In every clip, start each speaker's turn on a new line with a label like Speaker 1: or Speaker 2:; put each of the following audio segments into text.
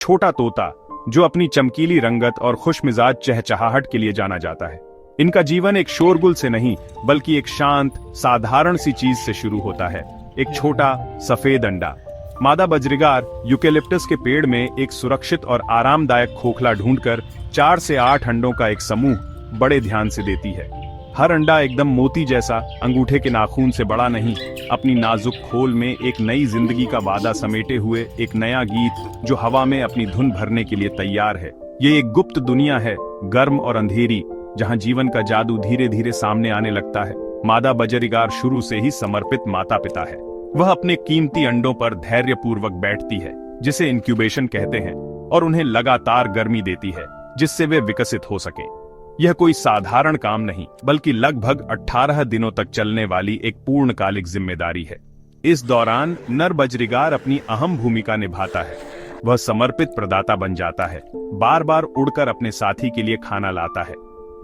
Speaker 1: छोटा तोता, जो अपनी चमकीली रंगत और खुशमिजाज चहचहाहट के लिए जाना जाता है। इनका जीवन एक शोरगुल से नहीं, बल्कि एक शांत, साधारण सी चीज से शुरू होता है। एक छोटा सफेद अंडा। मादा बजरीगार यूकेलिप्टस के पेड़ में एक सुरक्षित और आरामदायक खोखला ढूंढकर 4 से 8 अंडों का एक समूह बड़े ध्यान से देती है। हर अंडा एकदम मोती जैसा, अंगूठे के नाखून से बड़ा नहीं, अपनी नाजुक खोल में एक नई जिंदगी का वादा समेटे हुए एक नया गीत जो हवा में अपनी धुन भरने के लिए तैयार है। ये एक गुप्त दुनिया है, गर्म और अंधेरी, जहां जीवन का जादू धीरे धीरे सामने आने लगता है। मादा बजरीगार शुरू से ही समर्पित माता पिता है। वह अपने कीमती अंडों पर धैर्यपूर्वक बैठती है, जिसे इंक्यूबेशन कहते हैं, और उन्हें लगातार गर्मी देती है, जिससे वे विकसित हो सके। यह कोई साधारण काम नहीं, बल्कि लगभग 18 दिनों तक चलने वाली एक पूर्णकालिक जिम्मेदारी है। इस दौरान नर बजरीगार अपनी अहम भूमिका निभाता है। वह समर्पित प्रदाता बन जाता है, बार बार उड़कर अपने साथी के लिए खाना लाता है।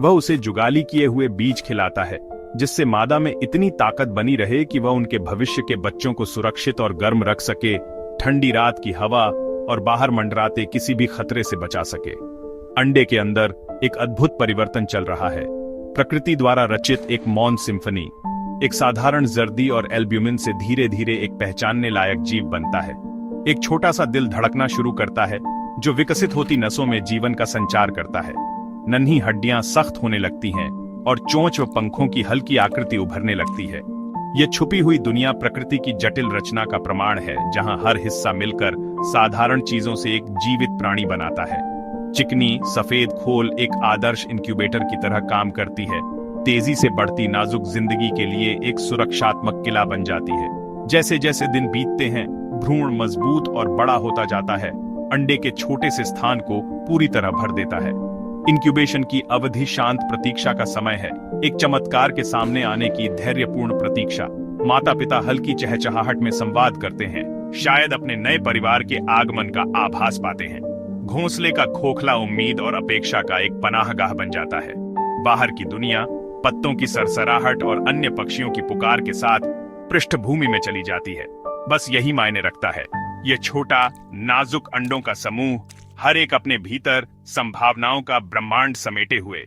Speaker 1: वह उसे जुगाली किए हुए बीज खिलाता है, जिससे मादा में इतनी ताकत बनी रहे कि वह उनके भविष्य के बच्चों को सुरक्षित और गर्म रख सके, ठंडी रात की हवा और बाहर मंडराते किसी भी खतरे से बचा सके। अंडे के अंदर एक अद्भुत परिवर्तन चल रहा है। प्रकृति द्वारा रचित एक मौन सिम्फनी, एक साधारण जर्दी और एल्ब्यूमिन से धीरे धीरे एक पहचानने लायक जीव बनता है। एक छोटा सा दिल धड़कना शुरू करता है, जो विकसित होती नसों में जीवन का संचार करता है। नन्ही हड्डियां सख्त होने लगती हैं और चोंच व पंखों की हल्की आकृति उभरने लगती है। यह छुपी हुई दुनिया प्रकृति की जटिल रचना का प्रमाण है, जहां हर हिस्सा मिलकर साधारण चीजों से एक जीवित प्राणी बनाता है। चिकनी सफेद खोल एक आदर्श इंक्यूबेटर की तरह काम करती है, तेजी से बढ़ती नाजुक जिंदगी के लिए एक सुरक्षात्मक किला बन जाती है। जैसे जैसे दिन बीतते हैं, भ्रूण मजबूत और बड़ा होता जाता है, अंडे के छोटे से स्थान को पूरी तरह भर देता है। इंक्यूबेशन की अवधि शांत प्रतीक्षा का समय है, एक चमत्कार के सामने आने की धैर्यपूर्ण प्रतीक्षा। माता पिता हल्की चहचहाहट में संवाद करते हैं, शायद अपने नए परिवार के आगमन का आभास पाते हैं। घोंसले का खोखला उम्मीद और अपेक्षा का एक पनाहगाह बन जाता है। बाहर की दुनिया पत्तों की सरसराहट और अन्य पक्षियों की पुकार के साथ पृष्ठभूमि में चली जाती है। बस यही मायने रखता है। यह छोटा नाजुक अंडों का समूह, हर एक अपने भीतर संभावनाओं का ब्रह्मांड समेटे हुए,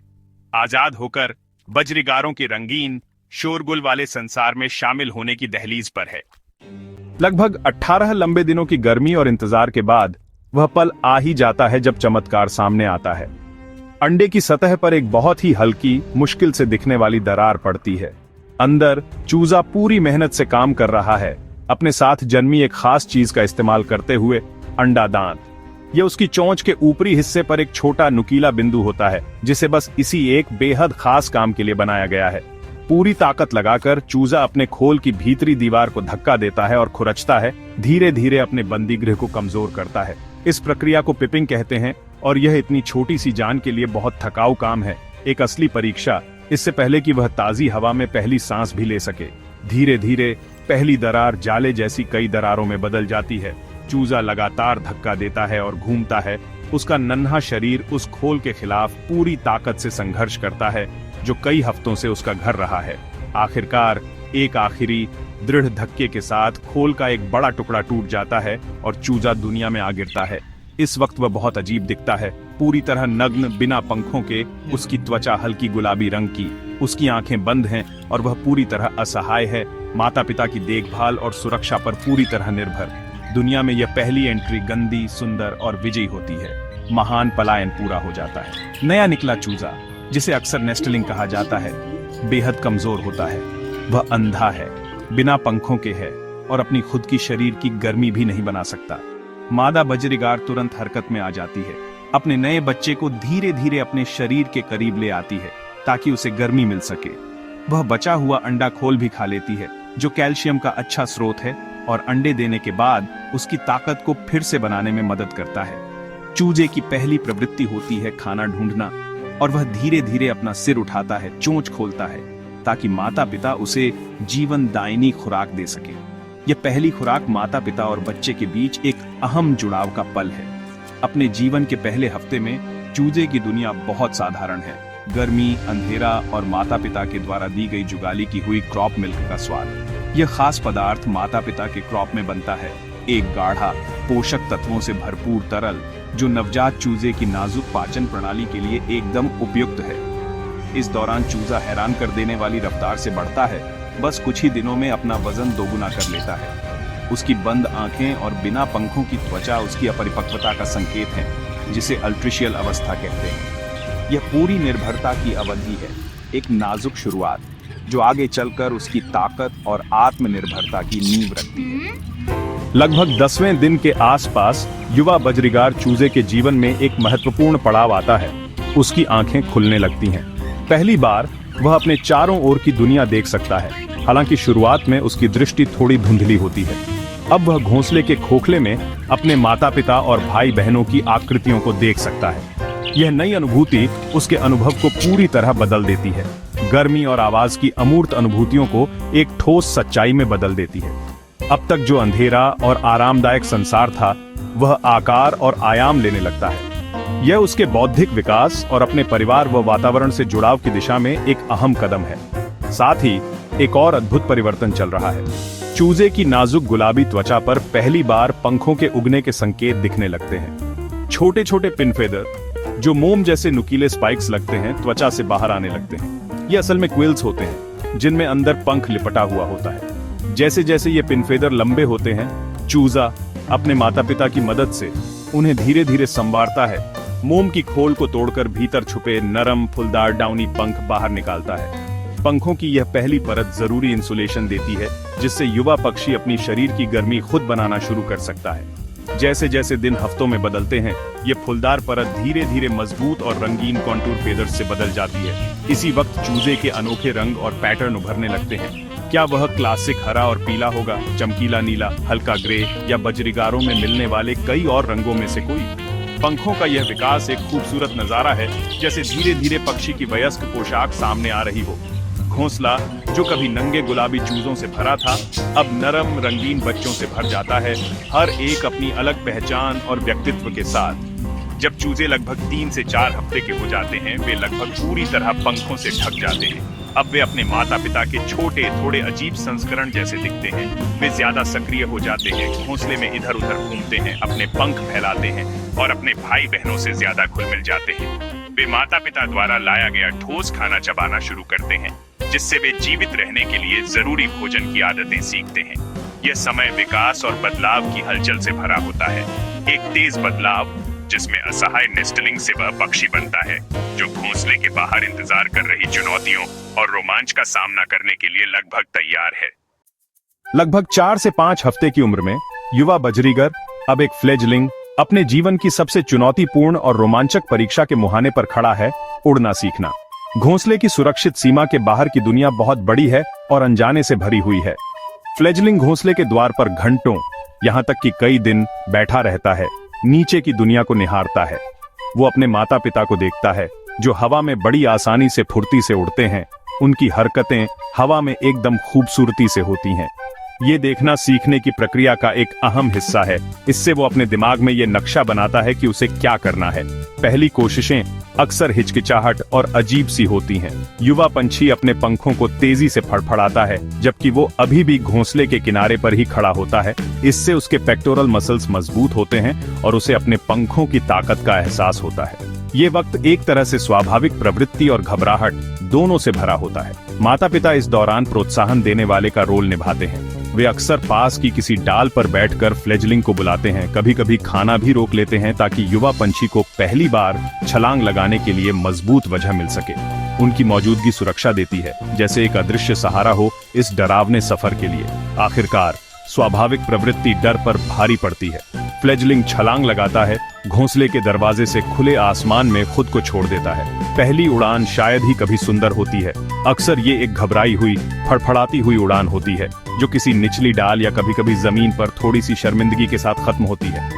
Speaker 1: आजाद होकर बजरीगारों के रंगीन शोरगुल वाले संसार में शामिल होने की दहलीज पर है। लगभग 18 लंबे दिनों की गर्मी और इंतजार के बाद वह पल आ ही जाता है जब चमत्कार सामने आता है। अंडे की सतह पर एक बहुत ही हल्की, मुश्किल से दिखने वाली दरार पड़ती है। अंदर चूजा पूरी मेहनत से काम कर रहा है, अपने साथ जन्मी एक खास चीज का इस्तेमाल करते हुए। अंडा दांत। यह उसकी चोंच के ऊपरी हिस्से पर एक छोटा नुकीला बिंदु होता है, जिसे बस इसी एक बेहद खास काम के लिए बनाया गया है। पूरी ताकत लगाकर चूजा अपने खोल की भीतरी दीवार को धक्का देता है और खुरचता है, धीरे धीरे अपने बंदी गृह को कमजोर करता है। इस प्रक्रिया को पिपिंग कहते हैं, और यह इतनी छोटी सी जान के लिए बहुत थकाऊ काम है। एक असली परीक्षा, इससे पहले कि वह ताजी हवा में पहली सांस भी ले सके। धीरे धीरे पहली दरार जाले जैसी कई दरारों में बदल जाती है। चूजा लगातार धक्का देता है और घूमता है। उसका नन्हा शरीर उस खोल के खिलाफ पूरी ताकत से संघर्ष करता है, जो कई हफ्तों से उसका घर रहा है। आखिरकार एक आखिरी दृढ़ धक्के के साथ खोल का एक बड़ा टुकड़ा टूट जाता है और चूजा दुनिया में आ गिरता है। इस वक्त वह बहुत अजीब दिखता है, पूरी तरह नग्न, बिना पंखों के। उसकी त्वचा हल्की गुलाबी रंग की, उसकी आंखें बंद हैं और वह पूरी तरह असहाय है, माता पिता की देखभाल और सुरक्षा पर पूरी तरह निर्भर। दुनिया में यह पहली एंट्री गंदी, सुंदर और विजयी होती है। महान पलायन पूरा हो जाता है। नया निकला चूजा, जिसे अक्सर नेस्टलिंग कहा जाता है, बेहद कमजोर होता है। वह अंधा है, बिना पंखों के है और अपनी खुद की शरीर की गर्मी भी नहीं बना सकता। मादा बजरीगार तुरंत हरकत में आ जाती है, अपने नए बच्चे को धीरे धीरे अपने शरीर के करीब ले आती है ताकि उसे गर्मी मिल सके। वह बचा हुआ अंडा खोल भी खा लेती है, जो कैल्शियम का अच्छा स्रोत है और अंडे देने के बाद उसकी ताकत को फिर से बनाने में मदद करता है। चूजे की पहली प्रवृत्ति होती है खाना ढूंढना, और वह धीरे धीरे अपना सिर उठाता है, चोंच खोलता है, ताकि माता पिता उसे जीवन दायिनी खुराक दे सके। यह पहली खुराक माता पिता और बच्चे के बीच एक अहम जुड़ाव का पल है। अपने जीवन के पहले हफ्ते में चूजे की दुनिया बहुत साधारण है। गर्मी, अंधेरा और माता पिता के द्वारा दी गई जुगाली की हुई क्रॉप मिल्क का स्वाद। यह खास पदार्थ माता पिता के क्रॉप में बनता है, एक गाढ़ा, पोषक तत्वों से भरपूर तरल जो नवजात चूजे की नाजुक पाचन प्रणाली के लिए एकदम उपयुक्त है। इस दौरान चूजा हैरान कर देने वाली रफ्तार से बढ़ता है, बस कुछ ही दिनों में अपना वजन दोगुना कर लेता है। उसकी बंद आंखें और बिना पंखों की त्वचा उसकी अपरिपक्वता का संकेत है, जिसे अल्ट्रिशियल अवस्था कहते हैं। यह पूरी निर्भरता की अवधि है, एक नाजुक शुरुआत जो आगे चलकर उसकी ताकत और आत्मनिर्भरता की नींव रखती है। लगभग 10वें दिन के आसपास युवा बजरीगार चूजे के जीवन में एक महत्वपूर्ण पड़ाव आता है। उसकी आंखें खुलने लगती हैं। पहली बार वह अपने चारों ओर की दुनिया देख सकता है। हालांकि शुरुआत में उसकी दृष्टि थोड़ी धुंधली होती है। अब वह घोंसले के खोखले में अपने माता पिता और भाई बहनों की आकृतियों को देख सकता है। यह नई अनुभूति उसके अनुभव को पूरी तरह बदल देती है। गर्मी और आवाज की अमूर्त अनुभूतियों को एक ठोस सच्चाई में बदल देती है। अब तक जो अंधेरा और आरामदायक संसार था, वह आकार और आयाम लेने लगता है। यह उसके बौद्धिक विकास और अपने परिवार व वातावरण से जुड़ाव की दिशा में एक अहम कदम है। साथ ही एक और अद्भुत परिवर्तन चल रहा है। चूजे की नाजुक गुलाबी त्वचा पर पहली बार पंखों के उगने के संकेत दिखने लगते हैं। छोटे छोटे पिन फेदर, जो मोम जैसे नुकीले स्पाइक्स लगते हैं, त्वचा से बाहर आने लगते हैं। ये असल में क्विल्स होते हैं, जिनमें अंदर पंख लिपटा हुआ होता है। जैसे जैसे ये पिन फेदर लंबे होते हैं, चूजा अपने माता पिता की मदद से उन्हें धीरे धीरे संवारता है। मोम की खोल को तोड़कर भीतर छुपे नरम फुलदार डाउनी पंख बाहर निकालता है। पंखों की यह पहली परत जरूरी इंसुलेशन देती है, जिससे युवा पक्षी अपनी शरीर की गर्मी खुद बनाना शुरू कर सकता है। जैसे जैसे दिन हफ्तों में बदलते हैं, ये फुलदार परत धीरे धीरे मजबूत और रंगीन कॉन्टूर फेदर्स से बदल जाती है। इसी वक्त चूजे के अनोखे रंग और पैटर्न उभरने लगते हैं। क्या वह क्लासिक हरा और पीला होगा, चमकीला नीला, हल्का ग्रे, या बजरीगारों में मिलने वाले कई और रंगों में से कोई? पंखों का यह विकास एक खूबसूरत नजारा है, जैसे धीरे धीरे पक्षी की वयस्क पोशाक सामने आ रही हो। घोंसला, जो कभी नंगे गुलाबी चूजों से भरा था, अब नरम रंगीन बच्चों से भर जाता है, हर एक अपनी अलग पहचान और व्यक्तित्व के साथ। जब चूजे लगभग 3 से 4 हफ्ते के हो जाते हैं, वे लगभग पूरी तरह पंखों से ढक जाते हैं। अब वे अपने माता पिता के छोटे, थोड़े अजीब संस्करण जैसे दिखते हैं। वे ज्यादा सक्रिय हो जाते हैं, घोंसले में इधर उधर घूमते हैं, अपने पंख फैलाते हैं और अपने भाई बहनों से ज्यादा घुल मिल जाते हैं। वे माता पिता द्वारा लाया गया ठोस खाना चबाना शुरू करते हैं, जिससे वे जीवित रहने के लिए जरूरी भोजन की आदतें सीखते हैं। यह समय विकास और बदलाव की हलचल से भरा होता है। एक तेज बदलाव, जिसमें असहाय नेस्टलिंग से वह पक्षी बनता है, जो घोंसले के बाहर इंतजार कर रही चुनौतियों और रोमांच का सामना करने के लिए लगभग तैयार है। लगभग 4 से 5 हफ्ते की उम्र में युवा बजरीगर, अब एक फ्लेजलिंग, अपने जीवन की सबसे चुनौतीपूर्ण और रोमांचक परीक्षा के मुहाने पर खड़ा है, उड़ना सीखना। घोंसले की सुरक्षित सीमा के बाहर की दुनिया बहुत बड़ी है और अनजाने से भरी हुई है। फ्लेजलिंग घोंसले के द्वार पर घंटों, यहाँ तक कि कई दिन बैठा रहता है, नीचे की दुनिया को निहारता है। वो अपने माता पिता को देखता है, जो हवा में बड़ी आसानी से फुर्ती से उड़ते हैं। उनकी हरकतें हवा में एकदम खूबसूरती से होती हैं। ये देखना सीखने की प्रक्रिया का एक अहम हिस्सा है। इससे वो अपने दिमाग में ये नक्शा बनाता है कि उसे क्या करना है। पहली कोशिशें अक्सर हिचकिचाहट और अजीब सी होती हैं। युवा पंछी अपने पंखों को तेजी से फड़फड़ाता है, जबकि वो अभी भी घोंसले के किनारे पर ही खड़ा होता है। इससे उसके पेक्टोरल मसल्स मजबूत होते हैं और उसे अपने पंखों की ताकत का एहसास होता है। ये वक्त एक तरह से स्वाभाविक प्रवृत्ति और घबराहट दोनों से भरा होता है। माता पिता इस दौरान प्रोत्साहन देने वाले का रोल निभाते हैं। वे अक्सर पास की किसी डाल पर बैठकर फ्लेजलिंग को बुलाते हैं। कभी कभी खाना भी रोक लेते हैं, ताकि युवा पंछी को पहली बार छलांग लगाने के लिए मजबूत वजह मिल सके। उनकी मौजूदगी सुरक्षा देती है, जैसे एक अदृश्य सहारा हो इस डरावने सफर के लिए। आखिरकार स्वाभाविक प्रवृत्ति डर पर भारी पड़ती है। फ्लेजलिंग छलांग लगाता है, घोंसले के दरवाजे से खुले आसमान में खुद को छोड़ देता है। पहली उड़ान शायद ही कभी सुंदर होती है। अक्सर ये एक घबराई हुई, फड़फड़ाती हुई उड़ान होती है, जो किसी निचली डाल या कभी कभी जमीन पर थोड़ी सी शर्मिंदगी के साथ खत्म होती है।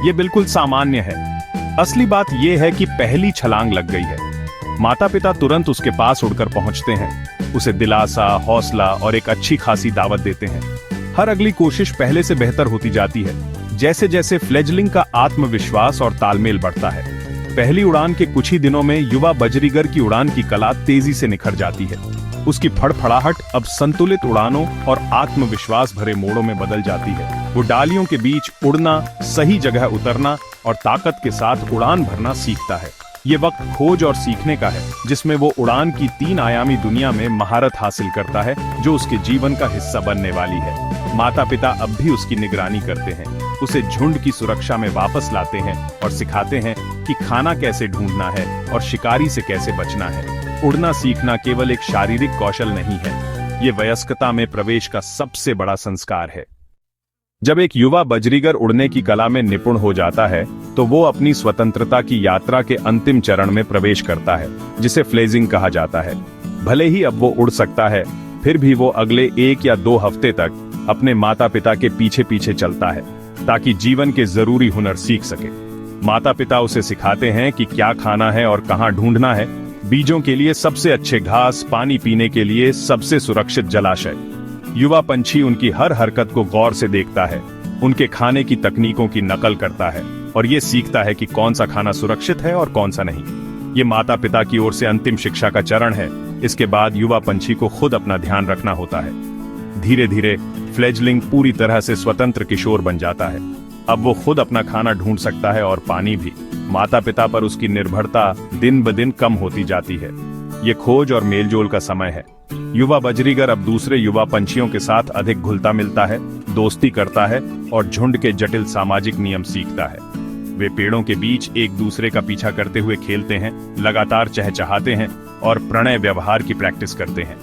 Speaker 1: ये बिल्कुल सामान्य है। असली बात यह है कि पहली छलांग लग गई है। माता पिता तुरंत उसके पास उड़कर पहुंचते हैं, उसे दिलासा, हौसला और एक अच्छी खासी दावत देते हैं। हर अगली कोशिश पहले से बेहतर होती जाती है, जैसे जैसे फ्लेजलिंग का आत्मविश्वास और तालमेल बढ़ता है। पहली उड़ान के कुछ ही दिनों में युवा बजरीगर की उड़ान की कला तेजी से निखर जाती है। उसकी फड़फड़ाहट अब संतुलित उड़ानों और आत्मविश्वास भरे मोड़ों में बदल जाती है। वो डालियों के बीच उड़ना, सही जगह उतरना और ताकत के साथ उड़ान भरना सीखता है। ये वक्त खोज और सीखने का है, जिसमें वो उड़ान की 3 आयामी दुनिया में महारत हासिल करता है, जो उसके जीवन का हिस्सा बनने वाली है। माता पिता अब भी उसकी निगरानी करते हैं, उसे झुंड की सुरक्षा में वापस लाते हैं और सिखाते हैं कि खाना कैसे ढूंढना है और शिकारी से कैसे बचना है। उड़ना सीखना केवल एक शारीरिक कौशल नहीं है, ये वयस्कता में प्रवेश का सबसे बड़ा संस्कार है। जब एक युवा बजरीगर उड़ने की कला में निपुण हो जाता है, तो वो अपनी स्वतंत्रता की यात्रा के अंतिम चरण में प्रवेश करता है, जिसे फ्लेजिंग कहा जाता है। भले ही अब वो उड़ सकता है, फिर भी वो अगले 1 या 2 हफ्ते तक अपने माता पिता के पीछे पीछे चलता है, ताकि जीवन के जरूरी हुनर सीख सके। माता पिता उसे सिखाते हैं कि क्या खाना है और कहाँ ढूंढना है, बीजों के लिए सबसे अच्छे घास, पानी पीने के लिए सबसे सुरक्षित जलाशय। युवा पंछी उनकी हर हरकत को गौर से देखता है, उनके खाने की तकनीकों की नकल करता है और ये सीखता है कि कौन सा खाना सुरक्षित है और कौन सा नहीं। ये माता पिता की ओर से अंतिम शिक्षा का चरण है। इसके बाद युवा पंछी को खुद अपना ध्यान रखना होता है। धीरे धीरे फ्लेजलिंग पूरी तरह से स्वतंत्र किशोर बन जाता है। अब वो खुद अपना खाना ढूंढ सकता है और पानी भी। माता पिता पर उसकी निर्भरता दिन ब दिन कम होती जाती है। ये खोज और मेलजोल का समय है। युवा बजरीगर अब दूसरे युवा पंछियों के साथ अधिक घुलता मिलता है, दोस्ती करता है और झुंड के जटिल सामाजिक नियम सीखता है। वे पेड़ों के बीच एक दूसरे का पीछा करते हुए खेलते हैं, लगातार चहचहाते हैं और प्रणय व्यवहार की प्रैक्टिस करते हैं।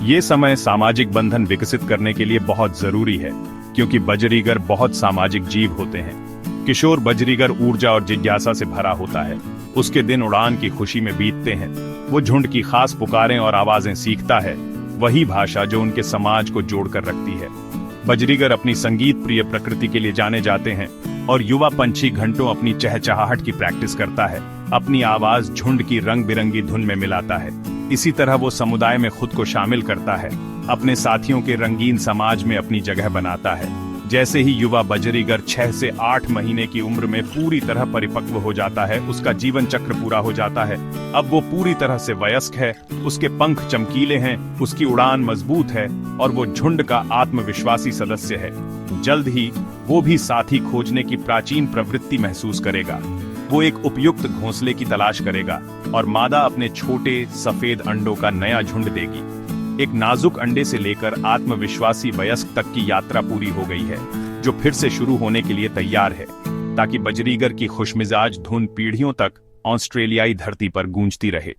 Speaker 1: ये समय सामाजिक बंधन विकसित करने के लिए बहुत जरूरी है, क्योंकि बजरीगर बहुत सामाजिक जीव होते हैं। किशोर बजरीगर ऊर्जा और जिज्ञासा से भरा होता है। उसके दिन उड़ान की खुशी में बीतते हैं। वो झुंड की खास पुकारें और आवाजें सीखता है, वही भाषा जो उनके समाज को जोड़कर रखती है। बजरीगर अपनी संगीत प्रिय प्रकृति के लिए जाने जाते हैं और युवा पंछी घंटों अपनी चहचहाहट की प्रैक्टिस करता है, अपनी आवाज झुंड की रंग बिरंगी धुन में मिलाता है। इसी तरह वो समुदाय में खुद को शामिल करता है, अपने साथियों के रंगीन समाज में अपनी जगह बनाता है। जैसे ही युवा बजरीगर 6 से 8 महीने की उम्र में पूरी तरह परिपक्व हो जाता है, उसका जीवन चक्र पूरा हो जाता है। अब वो पूरी तरह से वयस्क है, उसके पंख चमकीले हैं, उसकी उड़ान मजबूत है और वो झुंड का आत्मविश्वासी सदस्य है। जल्द ही वो भी साथी खोजने की प्राचीन प्रवृत्ति महसूस करेगा। वो एक उपयुक्त घोंसले की तलाश करेगा और मादा अपने छोटे सफेद अंडों का नया झुंड देगी। एक नाजुक अंडे से लेकर आत्मविश्वासी वयस्क तक की यात्रा पूरी हो गई है, जो फिर से शुरू होने के लिए तैयार है, ताकि बजरीगर की खुशमिजाज धुन पीढ़ियों तक ऑस्ट्रेलियाई धरती पर गूंजती रहे।